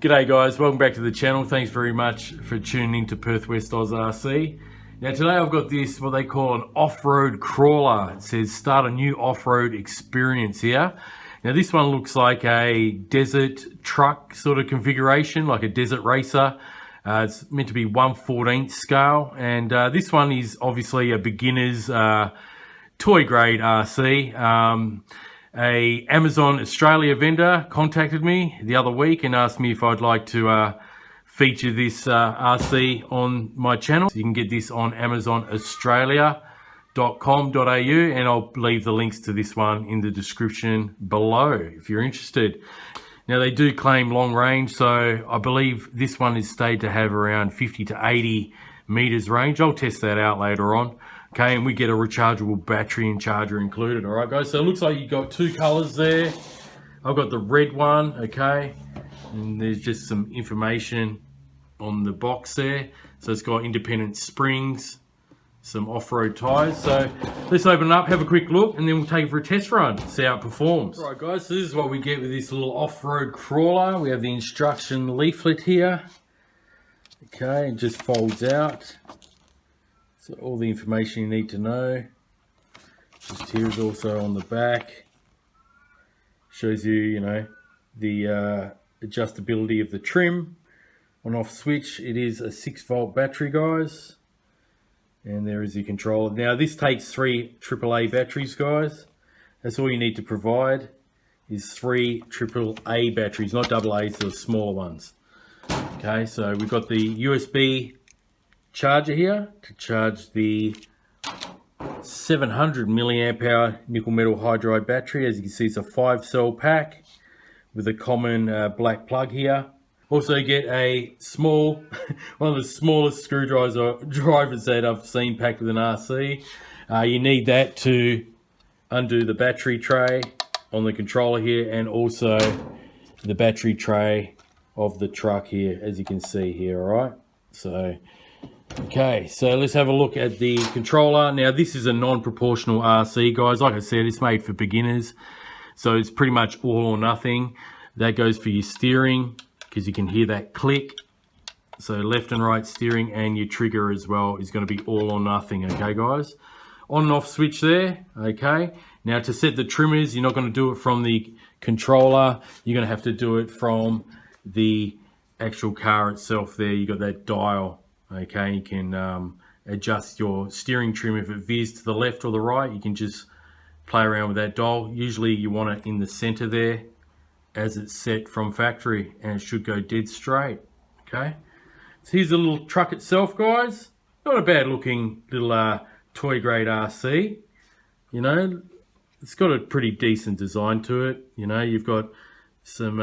G'day guys, welcome back to the channel. Thanks very much for tuning in to Perth West Oz RC. Now today I've got this, what they call an off-road crawler. It says start a new off-road experience here. Now this one looks like a desert truck sort of configuration, like a desert racer. It's meant to be 1/14 scale, and this one is obviously a beginner's toy grade RC. A Amazon Australia vendor contacted me the other week and asked me if I'd like to feature this RC on my channel. So you can get this on amazonaustralia.com.au, and I'll leave the links to this one in the description below if you're interested. Now they do claim long range, so I believe this one is stated to have around 50 to 80 meters range. I'll test that out later on. Okay, and we get a rechargeable battery and charger included. All right, guys, so it looks like you've got two colors there. I've got the red one, okay, and there's just some information on the box there. So it's got independent springs, some off-road tires. So let's open it up, have a quick look, and then we'll take it for a test run, see how it performs. All right, guys, so this is what we get with this little off-road crawler. We have the instruction leaflet here. Okay, it just folds out. So all the information you need to know. Just here is also on the back. Shows you, you know, the adjustability of the trim. On off switch, it is a 6-volt battery, guys. And there is the controller. Now this takes 3 AAA batteries, guys. That's all you need to provide is 3 AAA batteries, not AA's, the smaller ones. Okay, so we've got the USB charger here to charge the 700 milliamp hour nickel metal hydride battery. As you can see, it's a 5-cell pack with a common black plug here. Also get a small, one of the smallest screwdrivers that I've seen packed with an RC. You need that to undo the battery tray on the controller here, and also the battery tray of the truck here, as you can see here. All right, so okay, so let's have a look at the controller. Now this is a non-proportional RC, guys. Like I said, it's made for beginners, so it's pretty much all or nothing. That goes for your steering, because you can hear that click. So left and right steering, and your trigger as well is going to be all or nothing. Okay, guys, on and off switch there. Okay, now to set the trimmers, you're not going to do it from the controller. You're going to have to do it from the actual car itself. There you got that dial. Okay, you can adjust your steering trim. If it veers to the left or the right, you can just play around with that dial. Usually you want it in the center there as it's set from factory, and it should go dead straight. Okay, so here's the little truck itself, guys. Not a bad looking little toy grade RC. You know, it's got a pretty decent design to it. You know, you've got some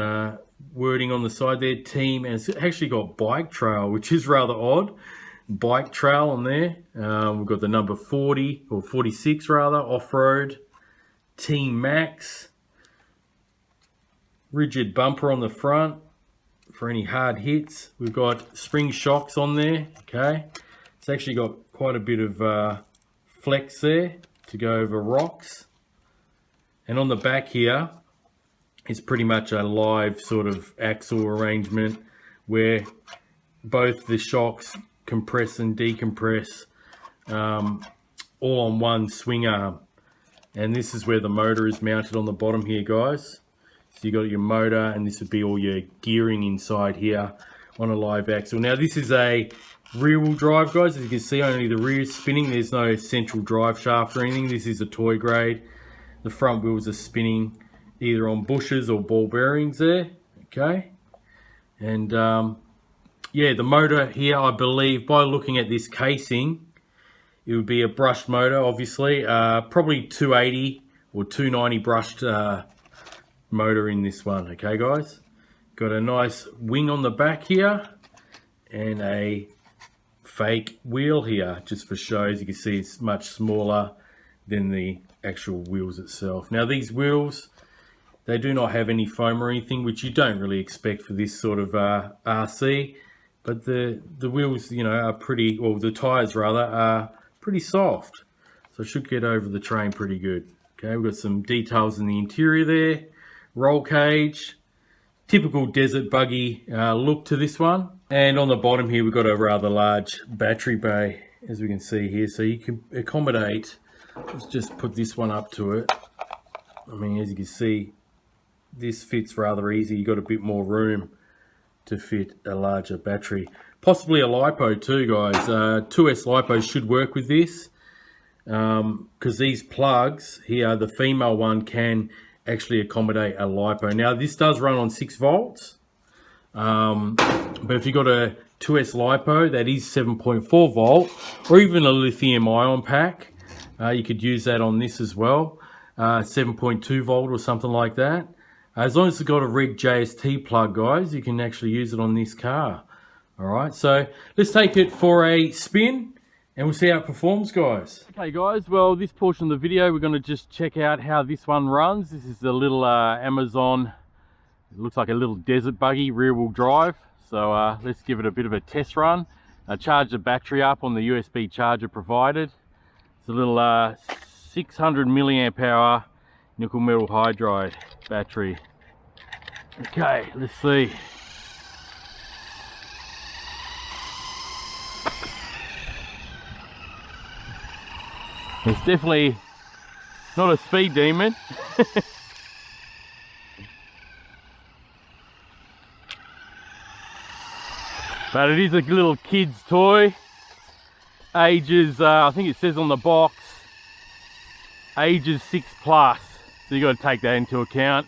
wording on the side there, team, and it's actually got bike trail, which is rather odd. Bike trail on there. We've got the number 40 or 46 rather, off-road, Team Max, rigid bumper on the front for any hard hits. We've got spring shocks on there. Okay, it's actually got quite a bit of flex there to go over rocks, and on the back here, it's pretty much a live sort of axle arrangement where both the shocks compress and decompress all on one swing arm. And this is where the motor is mounted on the bottom here, guys. So you got your motor, and this would be all your gearing inside here on a live axle. Now this is a rear wheel drive, guys. As you can see, only the rear is spinning. There's no central drive shaft or anything. This is a toy grade. The front wheels are spinning either on bushes or ball bearings there. Okay, and yeah, the motor here, I believe by looking at this casing, it would be a brushed motor, obviously, probably 280 or 290 brushed motor in this one. Okay, guys, got a nice wing on the back here and a fake wheel here just for show. As you can see, it's much smaller than the actual wheels itself. Now these wheels, they do not have any foam or anything, which you don't really expect for this sort of RC. But the wheels, you know, are pretty, or the tires rather, are pretty soft. So it should get over the train pretty good. Okay, we've got some details in the interior there. Roll cage, typical desert buggy look to this one. And on the bottom here, we've got a rather large battery bay, as we can see here. So you can accommodate, let's just put this one up to it. I mean, as you can see, this fits rather easy. You've got a bit more room to fit a larger battery. Possibly a LiPo too, guys. 2S LiPo should work with this, because these plugs here, the female one can actually accommodate a LiPo. Now this does run on 6 volts, but if you've got a 2S LiPo that is 7.4 volt, or even a lithium ion pack, you could use that on this as well, 7.2 volt or something like that. As long as it's got a red JST plug, guys, you can actually use it on this car. All right, so let's take it for a spin and we'll see how it performs, guys. Okay, guys, well, this portion of the video, we're going to just check out how this one runs. This is the little Amazon, it looks like a little desert buggy, rear-wheel drive. So let's give it a bit of a test run. Charge the battery up on the USB charger provided. It's a little 600 milliamp hour nickel metal hydride battery. Okay, let's see. It's definitely not a speed demon. But it is a little kid's toy. Ages, I think it says on the box, ages 6+. So you got to take that into account.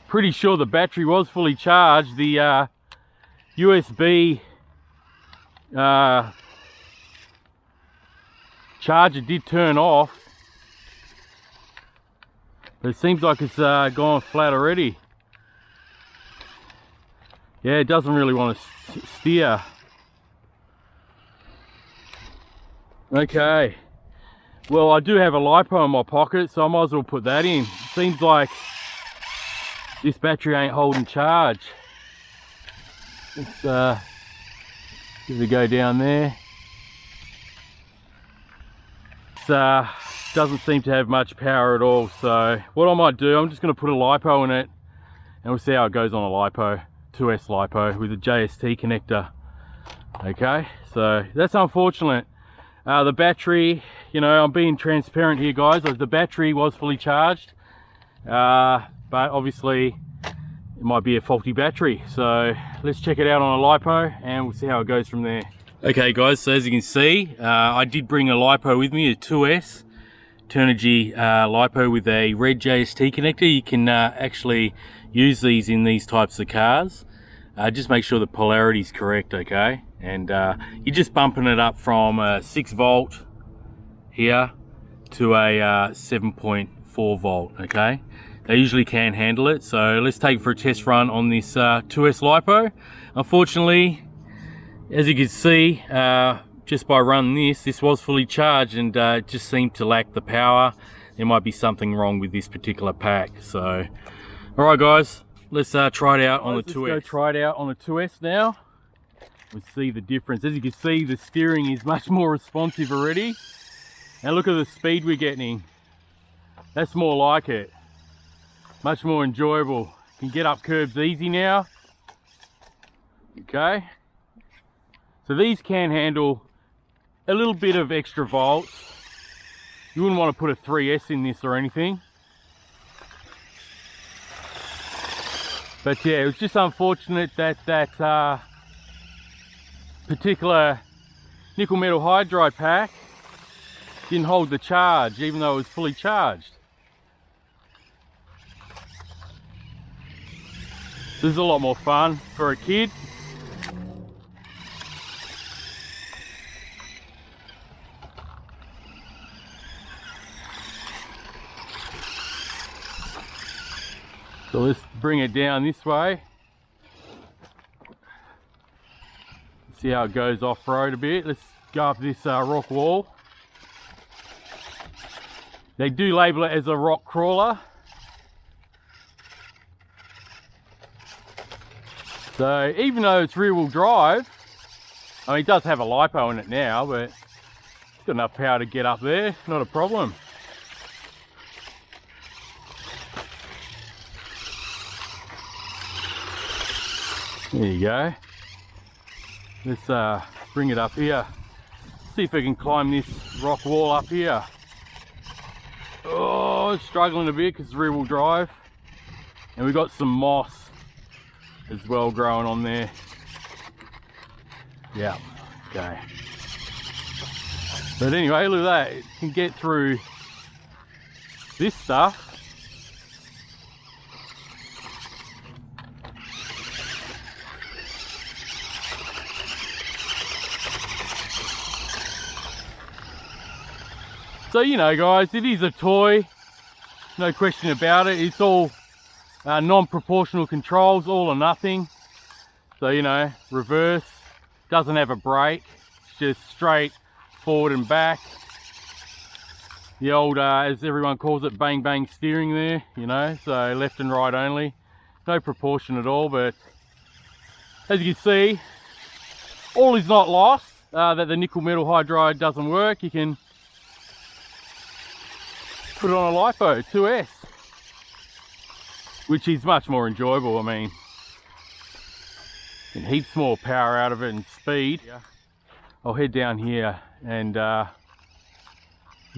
Pretty sure the battery was fully charged. The USB charger did turn off, but it seems like it's gone flat already. Yeah, it doesn't really want to steer. Okay, well, I do have a LiPo in my pocket, so I might as well put that in. Seems like this battery ain't holding charge. Let's give it a go down there. It doesn't seem to have much power at all, so what I might do, I'm just going to put a LiPo in it and we'll see how it goes on a LiPo, 2S LiPo with a JST connector. Okay, so that's unfortunate. The battery, you know, I'm being transparent here, guys. The battery was fully charged, but obviously it might be a faulty battery. So let's check it out on a LiPo and we'll see how it goes from there. Okay, guys, so as you can see, I did bring a LiPo with me, a 2S Turnigy LiPo with a red JST connector. You can actually use these in these types of cars. Just make sure the polarity is correct, okay? And you're just bumping it up from a 6 volt here to a 7.4 volt, okay? They usually can handle it, so let's take it for a test run on this 2S LiPo. Unfortunately, as you can see, just by running this was fully charged and it just seemed to lack the power. There might be something wrong with this particular pack. So, all right, guys, let's try it out on the 2S. Let's go try it out on the 2S now. We'll see the difference. As you can see, the steering is much more responsive already. And look at the speed we're getting. That's more like it. Much more enjoyable. Can get up curbs easy now. Okay. So these can handle a little bit of extra volts. You wouldn't want to put a 3S in this or anything. But yeah, it was just unfortunate that that particular nickel metal hydride pack didn't hold the charge, even though it was fully charged. This is a lot more fun for a kid. So let's bring it down this way. See how it goes off-road a bit. Let's go up this rock wall. They do label it as a rock crawler. So even though it's rear-wheel drive, I mean, it does have a LiPo in it now, but it's got enough power to get up there, not a problem. There you go. Let's bring it up here. See if we can climb this rock wall up here. Oh, it's struggling a bit because it's rear-wheel drive. And we've got some moss as well growing on there. Yeah, okay. But anyway, look at that. It can get through this stuff. So, you know, guys, it is a toy, no question about it. It's all non-proportional controls, all or nothing. So, you know, reverse, doesn't have a brake, it's just straight forward and back. The old, as everyone calls it, bang bang steering there, you know, so left and right only. No proportion at all, but as you can see, all is not lost, that the nickel metal hydride doesn't work. You can put it on a LiPo 2S, which is much more enjoyable. I mean, and heaps more power out of it and speed. I'll head down here and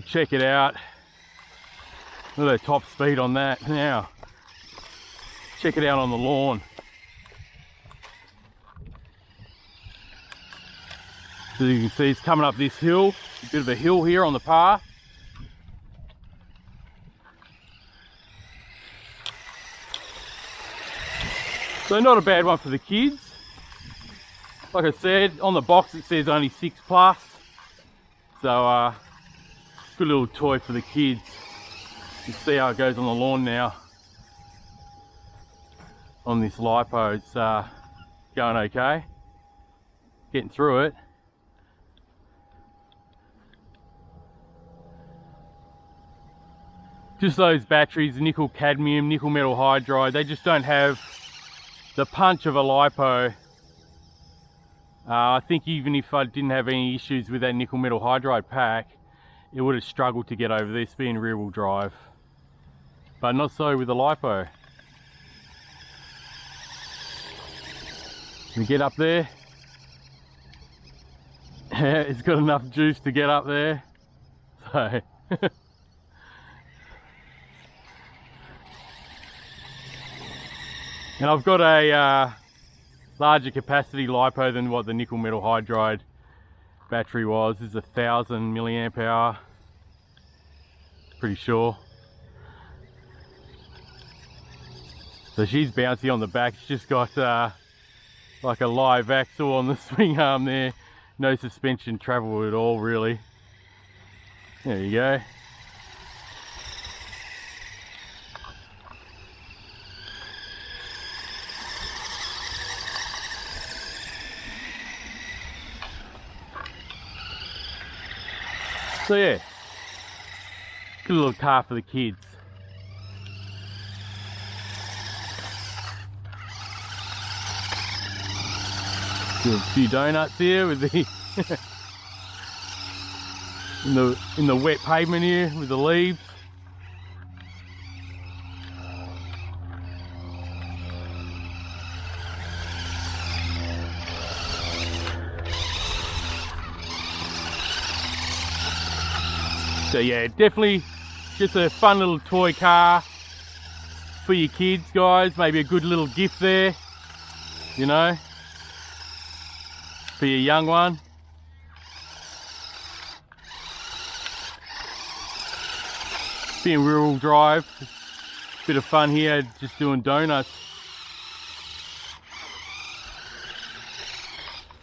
check it out. Look at the top speed on that. Now, check it out on the lawn. So you can see it's coming up this hill, a bit of a hill here on the path. So not a bad one for the kids. Like I said, on the box it says only 6+. So good little toy for the kids. You see how it goes on the lawn now. On this LiPo, it's going okay. Getting through it. Just those batteries, nickel cadmium, nickel metal hydride, they just don't have the punch of a LiPo. I think even if I didn't have any issues with that nickel metal hydride pack, it would have struggled to get over this being rear wheel drive. But not so with the LiPo. We get up there. It's got enough juice to get up there. So and I've got a larger capacity LiPo than what the nickel metal hydride battery was. This is 1000 milliamp hour, pretty sure. So she's bouncy on the back. It's just got like a live axle on the swing arm there. No suspension travel at all, really. There you go. So yeah, good little car for the kids. Do a few donuts here with the in the wet pavement here with the leaves. So yeah, definitely just a fun little toy car for your kids, guys. Maybe a good little gift there, you know, for your young one. Being rear wheel drive, bit of fun here, just doing donuts.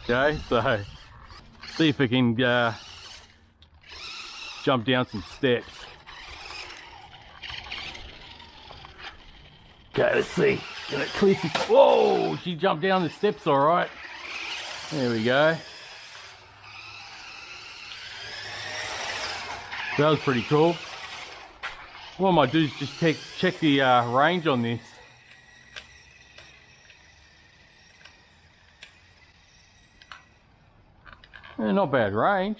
Okay, so see if we can jump down some steps. Okay, let's see. Can it clip? Whoa, she jumped down the steps all right. There we go. That was pretty cool. What I might do is just check the range on this. Not bad range.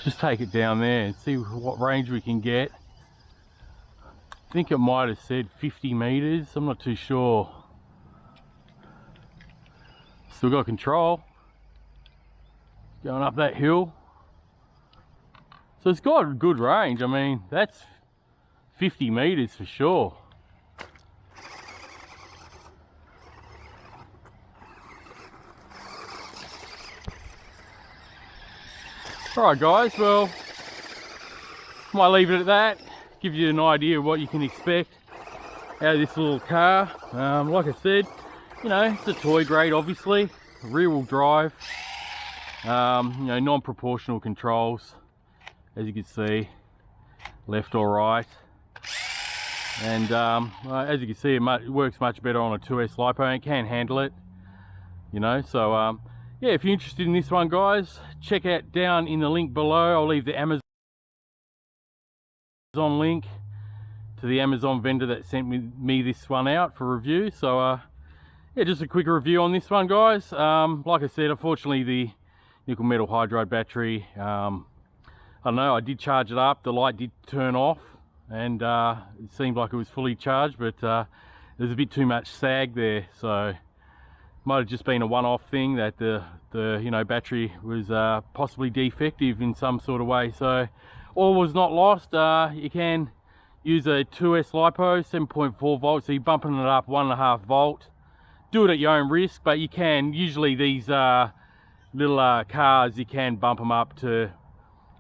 just take it down there and see what range we can get. I think it might have said 50 meters, I'm not too sure. Still got control. Going up that hill. So it's got a good range. I mean, that's 50 meters for sure. Alright guys, well, might leave it at that. Give you an idea of what you can expect out of this little car. Like I said, you know, it's a toy grade, obviously. Rear-wheel drive. You know, non-proportional controls, as you can see, left or right. And as you can see, it works much better on a 2S LiPo. It can handle it, you know. So yeah, if you're interested in this one, guys, check out down in the link below. I'll leave the Amazon link to the Amazon vendor that sent me this one out for review. So yeah, just a quick review on this one, guys. Like I said, unfortunately the nickel metal hydride battery, I don't know, I did charge it up, the light did turn off, and it seemed like it was fully charged, but there's a bit too much sag there, so might have just been a one-off thing that the you know, battery was possibly defective in some sort of way. So all was not lost. You can use a 2S LiPo, 7.4 volts, so you're bumping it up 1.5 volt. Do it at your own risk, but you can, usually these little cars, you can bump them up to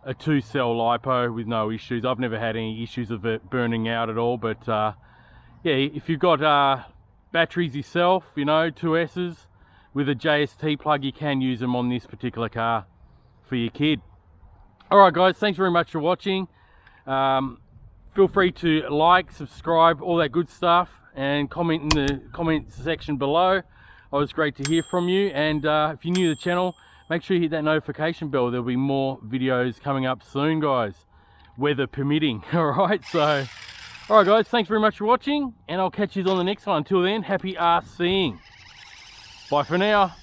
a 2-cell LiPo with no issues. I've never had any issues of it burning out at all, but yeah, if you've got batteries yourself, you know, 2S's with a JST plug, you can use them on this particular car for your kid. Alright guys, thanks very much for watching. Feel free to like, subscribe, all that good stuff, and comment in the comment section below. Always great to hear from you. And if you're new to the channel, make sure you hit that notification bell. There'll be more videos coming up soon, guys, weather permitting. Alright, so alright guys, thanks very much for watching, and I'll catch you on the next one. Until then, happy arse seeing. Bye for now.